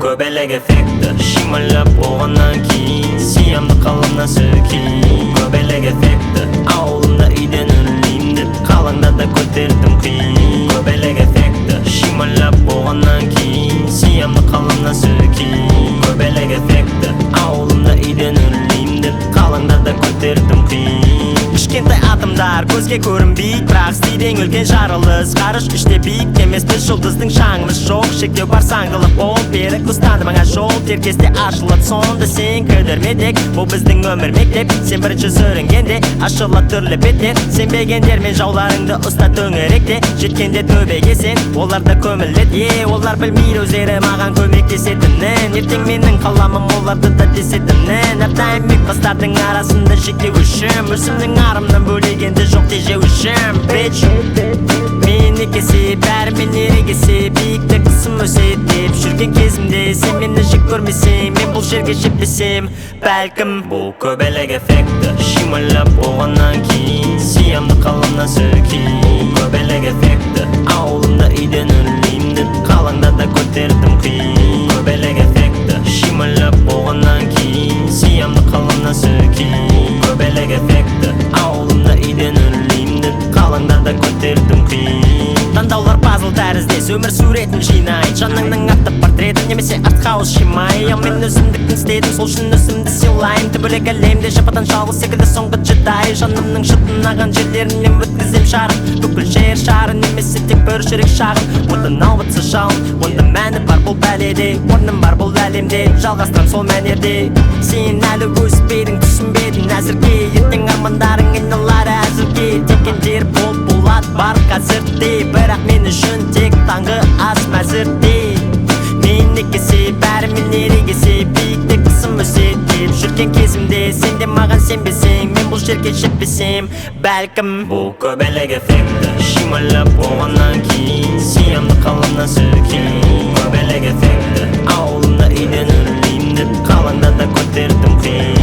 көбелек эффекті шимайлап болғаннан кейін сиямды қаламнан сөкейін. Көбелек эффекті ауылымда үйден үрлеймін деп қалаңда да көтердім қиын. Көбелек эффекті шимайлап болғаннан кейін сиямды қаламнан сөкейін. Көбелек эффекті ауылымда үйден үрлеймін деп қалаңда да көтердім қиын. Кішкентай атомдар көзге көрінбейді, бірақ істейді үлкен жарылыс. Ғарыш іште биік емеспіз, жұлдыздың шаңымыз жоқ. Шектеу бар саңдылық болып берік ұстанды маңа жол. Теркесте ашылады сонда сен кідірмедек. Бұл біздің өмір мектеп, сен бірінші сүрінгенде ашылады түрлі беттер. Сенбегендер мен жауларыңды ұста төңіректе. Жеткенде төбеге сен, олар да көміледі. Олар білмейді өздері маған көмектесетінін. Ертең менің қаламым оларды да десетінін. Әрдайым мекбастардың арасында жеке өшім. Өсімнің арымнан бөлегенде жоқ тежеу үшім. Бич мен екесе бәрі мен ерегесе биікті қысым өсет деп жүрген кезімде сен мені жек көрмесең мен бұл жерге жетпесем бәлкім. Бұл көбелек эффекті шимайлап болғаннан кейін сиямды қаламнан сөкейін. Көбелек эффекті ауылымда үйден үрлеймін деп қалаңда да көтердім қиын. Көбелек эффекті шимайлап болғаннан кейін сиямды қаламнан сөкейін. Көбелек эффекті ауылымда үйден үрлеймін деп қалаңда да көтердім қиын. Таңдаулар пазл тәріздес өмір суретін жинай, жаныңның атты портретін немесе артхаус шимай. Ал мен өзімдіктің істедім, сол үшін өзімді сыйлайым. Түбілік әлемде жападан жалғыз секілді соңғы джедай. Жанымның шытынаған жерлерінен өткізем шарын, бүкіл жер шары немесе тек бір жүрек шағын. Одан албытсы жалын, онда мәні бар бұл бәледе, орным бар бұл әлемде, жалғастырам сол мәнерде. Сен әлі өспедің, түсінбедің әзірге, ертең армандарың айналары әзірге. Дегендер болады бар қазірде, бірақ мен үшін тек таңғы ас мәзірде. Мен екесе бәрі мен ерегесе биікте қысым өсет деп жүрген кезімде сен де маған сенбесең мен бұл жерге жетпесем бәлкім. Бұл көбелек эффекті шимайлап болғаннан кейін сиямды қаламнан сөкейін. Көбелек эффекті ауылымда үйден үрлеймін деп қалаңда да көтердім қиын.